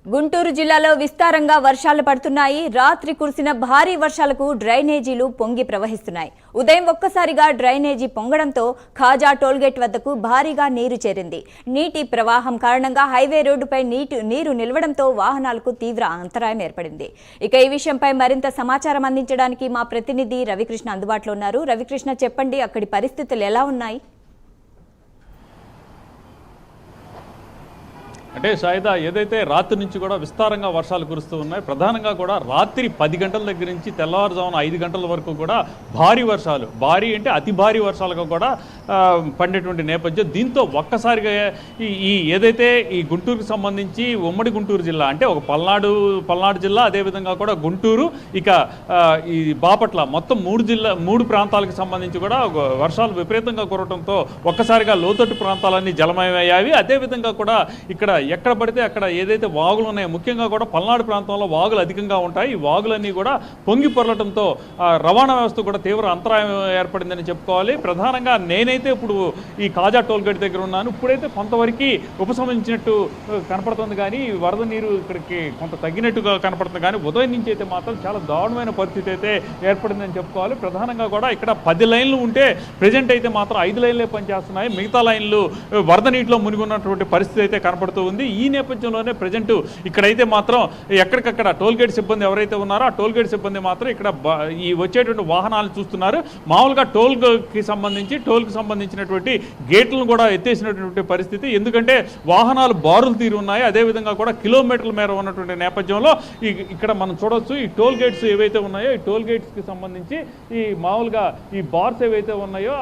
గుంటూరు జిల్లాలో విస్తారంగా వర్షాలు పడుతున్నాయి. రాత్రి కురిసిన భారీ వర్షాలకు డ్రైనేజీలు పొంగి ప్రవహిస్తున్నాయి. ఉదయం ఒక్కసారిగా డ్రైనేజీ పొంగడంతో ఖాజా టోల్గేట్ వద్దకు భారీగా నీరు చేరింది. నీటి ప్రవాహం కారణంగా హైవే రోడ్డుపై నీరు నిలవడంతో వాహనాలకు తీవ్ర అంతరాయం ఏర్పడింది. ఇక ఈ విషయంపై మరింత సమాచారం అందించడానికి మా ప్రతినిధి రవికృష్ణ అందుబాటులో ఉన్నారు. రవికృష్ణ, చెప్పండి, అక్కడి పరిస్థితులు ఎలా ఉన్నాయి? అంటే సాయిదా, ఏదైతే రాత్రి నుంచి కూడా విస్తారంగా వర్షాలు కురుస్తూ ఉన్నాయి. ప్రధానంగా కూడా రాత్రి 10 గంటల దగ్గర నుంచి తెల్లవారుజామున 5 గంటల వరకు కూడా భారీ వర్షాలు, భారీ అంటే అతి భారీ వర్షాలుగా కూడా పడినటువంటి నేపథ్యం. దీంతో ఒక్కసారిగా ఏదైతే ఈ గుంటూరుకు సంబంధించి ఉమ్మడి గుంటూరు జిల్లా అంటే ఒక పల్నాడు జిల్లా, అదేవిధంగా కూడా గుంటూరు, ఇక ఈ బాపట్ల, మొత్తం 3 ప్రాంతాలకు సంబంధించి కూడా వర్షాలు విపరీతంగా కురవడంతో ఒక్కసారిగా లోతట్టు ప్రాంతాలన్నీ జలమయమయ్యాయి. అదేవిధంగా కూడా ఇక్కడ ఎక్కడ పడితే అక్కడ ఏదైతే వాగులు ఉన్నాయో, ముఖ్యంగా కూడా పల్నాడు ప్రాంతంలో వాగులు అధికంగా ఉంటాయి. ఈ వాగులన్నీ కూడా పొంగి పొరలటంతో రవాణా వ్యవస్థ కూడా తీవ్ర అంతరాయం ఏర్పడిందని చెప్పుకోవాలి. ప్రధానంగా నేనైతే ఇప్పుడు ఈ ఖాజా టోల్గేట్ దగ్గర ఉన్నాను. ఇప్పుడైతే కొంతవరకు ఉపశమించినట్టు కనపడుతుంది, కానీ వరద నీరు ఇక్కడికి కొంత తగ్గినట్టుగా కనపడుతుంది. కానీ ఉదయం నుంచి అయితే మాత్రం చాలా దారుణమైన పరిస్థితి అయితే ఏర్పడిందని చెప్పుకోవాలి. ప్రధానంగా కూడా ఇక్కడ 10 లైన్లు ఉంటే ప్రజెంట్ అయితే మాత్రం 5 లైన్లే పనిచేస్తున్నాయి. మిగతా లైన్లు వరద నీటిలో మునిగి ఉన్నటువంటి పరిస్థితి అయితే కనపడుతుంది. ఈ నేపథ్యంలోనే ప్రజెంట్ ఇక్కడైతే మాత్రం ఎక్కడికక్కడ టోల్గేట్ సిబ్బంది ఎవరైతే ఉన్నారో ఆ టోల్గేట్ సిబ్బంది మాత్రం ఇక్కడ ఈ వచ్చేటువంటి వాహనాలు చూస్తున్నారు. మామూలుగా టోల్కి సంబంధించినటువంటి గేట్లను కూడా ఎత్తేసినటువంటి పరిస్థితి. ఎందుకంటే వాహనాలు బారులు తీరు ఉన్నాయి. అదేవిధంగా కూడా కిలోమీటర్ల మేర ఉన్నటువంటి నేపథ్యంలో ఇక్కడ మనం చూడొచ్చు. ఈ టోల్ గేట్స్ ఏవైతే ఉన్నాయో ఈ టోల్ గేట్స్కి సంబంధించి ఈ మామూలుగా ఈ బార్స్ ఏవైతే ఉన్నాయో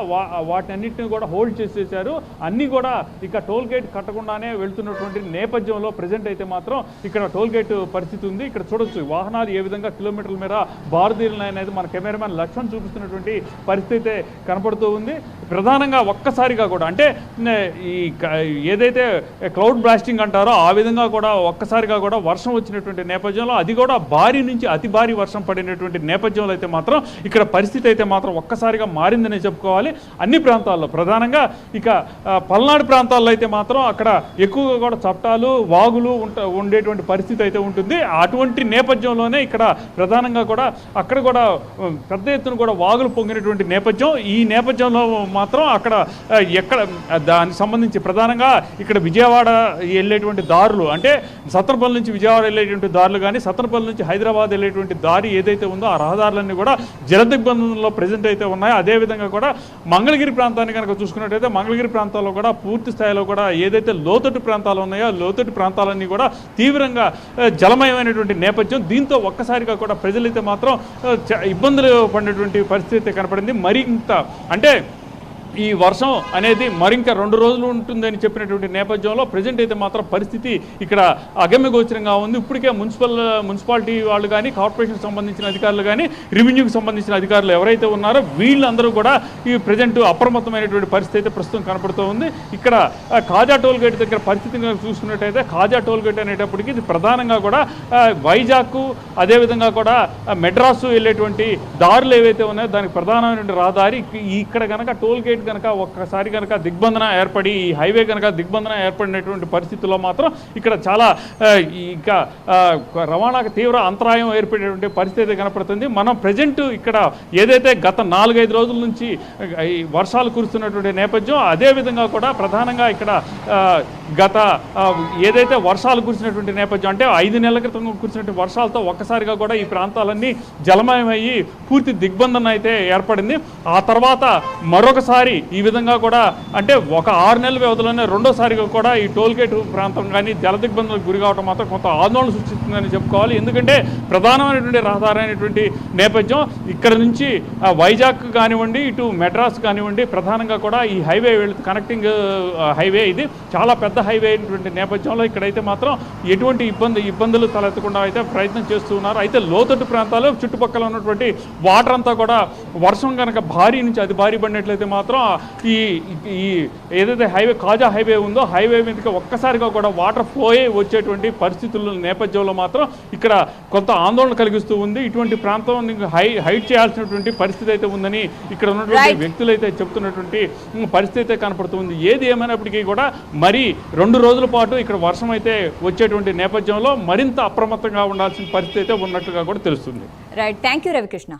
వాటి అన్నింటినీ కూడా హోల్డ్ చేసేసారు. అన్నీ కూడా ఇక టోల్ గేట్ కట్టకుండానే వెళ్తున్నటువంటి నేపథ్యంలో ప్రజెంట్ అయితే మాత్రం ఇక్కడ టోల్ గేట్ పరిస్థితి ఉంది. ఇక్కడ చూడొచ్చు వాహనాలు ఏ విధంగా కిలోమీటర్ల మేర బారుదీరున్నాయి అనేది మన కెమెరామెన్ లక్ష్మణ్ చూపిస్తున్నటువంటి పరిస్థితి కనపడుతూ ఉంది. ప్రధానంగా ఒక్కసారిగా కూడా అంటే ఈ ఏదైతే క్లౌడ్ బ్లాస్టింగ్ అంటారో ఆ విధంగా కూడా ఒక్కసారిగా కూడా వర్షం వచ్చినటువంటి నేపథ్యంలో, అది కూడా భారీ నుంచి అతి భారీ వర్షం పడినటువంటి నేపథ్యంలో అయితే మాత్రం ఇక్కడ పరిస్థితి అయితే మాత్రం ఒక్కసారిగా మారిందని చెప్పుకోవాలి. అన్ని ప్రాంతాల్లో ప్రధానంగా ఇక పల్నాడు ప్రాంతాల్లో అయితే మాత్రం అక్కడ ఎక్కువగా కూడా చట్టాలు వాగులు ఉండేటువంటి పరిస్థితి అయితే ఉంటుంది. అటువంటి నేపథ్యంలోనే ఇక్కడ ప్రధానంగా కూడా అక్కడ కూడా పెద్ద ఎత్తున కూడా వాగులు పొంగినటువంటి నేపథ్యం. ఈ నేపథ్యంలో మాత్రం అక్కడ ఎక్కడ దానికి సంబంధించి ప్రధానంగా ఇక్కడ విజయవాడ వెళ్ళేటువంటి దారులు అంటే సత్తనపల్లి నుంచి విజయవాడ వెళ్ళేటువంటి దారులు కానీ సత్తనపల్లి నుంచి హైదరాబాద్ వెళ్ళేటువంటి దారి ఏదైతే ఉందో ఆ రహదారులన్నీ కూడా జలదిగ్బంధంలో ప్రజెంట్ అయితే ఉన్నాయి. అదేవిధంగా కూడా మంగళగిరి ప్రాంతాన్ని కనుక చూసుకున్నట్టయితే మంగళగిరి ప్రాంతాల్లో కూడా పూర్తి స్థాయిలో కూడా ఏదైతే లోతట్టు ప్రాంతాలు ఉన్నాయో లోతట్టు ప్రాంతాలన్నీ కూడా తీవ్రంగా జలమయమైనటువంటి నేపథ్యం. దీంతో ఒక్కసారిగా కూడా ప్రజలైతే మాత్రం ఇబ్బందులు పడినటువంటి పరిస్థితి కనపడింది. మరింత అంటే ఈ వర్షం అనేది మరింక 2 రోజులు ఉంటుందని చెప్పినటువంటి నేపథ్యంలో ప్రజెంట్ అయితే మాత్రం పరిస్థితి ఇక్కడ అగమ్యగోచరంగా ఉంది. ఇప్పటికే మున్సిపాలిటీ వాళ్ళు కానీ కార్పొరేషన్ సంబంధించిన అధికారులు కానీ రెవెన్యూకి సంబంధించిన అధికారులు ఎవరైతే ఉన్నారో వీళ్ళందరూ కూడా ఈ ప్రజెంట్ అప్రమత్తమైనటువంటి పరిస్థితి అయితే ప్రస్తుతం కనపడుతూ ఉంది. ఇక్కడ ఖాజా టోల్గేట్ దగ్గర పరిస్థితిని చూసుకున్నట్టయితే ఖాజా టోల్గేట్ అనేటప్పటికీ ఇది ప్రధానంగా కూడా వైజాగ్ అదేవిధంగా కూడా మెడ్రాసు వెళ్ళేటువంటి దారులు ఏవైతే ఉన్నాయో దానికి ప్రధానమైనటువంటి రహదారి. ఇక్కడ కనుక టోల్గేట్ కనుక ఒక్కసారి కనుక దిగ్బంధన ఏర్పడి ఈ హైవే కనుక దిగ్బంధన ఏర్పడినటువంటి పరిస్థితుల్లో మాత్రం ఇక్కడ చాలా ఇంకా రవాణాకు తీవ్ర అంతరాయం ఏర్పడేటువంటి పరిస్థితి కనపడుతుంది. మనం ప్రజెంట్ ఇక్కడ ఏదైతే గత 4-5 రోజుల నుంచి ఈ వర్షాలు కురుస్తున్నటువంటి నేపథ్యం, అదేవిధంగా కూడా ప్రధానంగా ఇక్కడ గత ఏదైతే వర్షాలు కురిసినటువంటి నేపథ్యం అంటే 5 నెలల క్రితం కురిసినటువంటి వర్షాలతో ఒక్కసారిగా కూడా ఈ ప్రాంతాలన్నీ జలమయమయ్యి పూర్తి దిగ్బంధన అయితే ఏర్పడింది. ఆ తర్వాత మరొకసారి ఈ విధంగా కూడా అంటే ఒక 6 నెలల వ్యవధిలోనే రెండోసారిగా కూడా ఈ టోల్గేట్ ప్రాంతం కానీ జల దిగ్బంధనకు గురి కావడం మాత్రం కొంత ఆందోళన సృష్టిస్తుందని చెప్పుకోవాలి. ఎందుకంటే ప్రధానమైనటువంటి రహదారి అయినటువంటి నేపథ్యం ఇక్కడ నుంచి వైజాగ్ కానివ్వండి, ఇటు మెడ్రాస్ కానివ్వండి, ప్రధానంగా కూడా ఈ హైవే కనెక్టింగ్ హైవే ఇది చాలా పెద్ద హైవే అయినటువంటి నేపథ్యంలో ఇక్కడైతే మాత్రం ఎటువంటి ఇబ్బందులు తలెత్తకుండా అయితే ప్రయత్నం చేస్తూ ఉన్నారు. అయితే లోతట్టు ప్రాంతాలు చుట్టుపక్కల ఉన్నటువంటి వాటర్ అంతా కూడా వర్షం కనుక భారీ నుంచి అతి భారీ పడినట్లయితే మాత్రం మాత్రం ఈ ఈ ఏదైతే హైవే కాజా హైవే ఉందో హైవే మీదకి ఒక్కసారిగా కూడా వాటర్ ఫ్లో వచ్చేటువంటి పరిస్థితుల నేపథ్యంలో మాత్రం ఇక్కడ కొంత ఆందోళన కలిగిస్తూ ఉంది. ఇటువంటి ప్రాంతం హైట్ చేయాల్సినటువంటి పరిస్థితి అయితే ఉందని ఇక్కడ ఉన్నటువంటి వ్యక్తులు అయితే చెప్తున్నటువంటి పరిస్థితి అయితే కనపడుతుంది. ఏది ఏమైనప్పటికీ కూడా మరి 2 రోజుల పాటు ఇక్కడ వర్షం అయితే వచ్చేటువంటి నేపథ్యంలో మరింత అప్రమత్తంగా ఉండాల్సిన పరిస్థితి అయితే ఉన్నట్లుగా కూడా తెలుస్తుంది. Right, thank you Ravikrishna.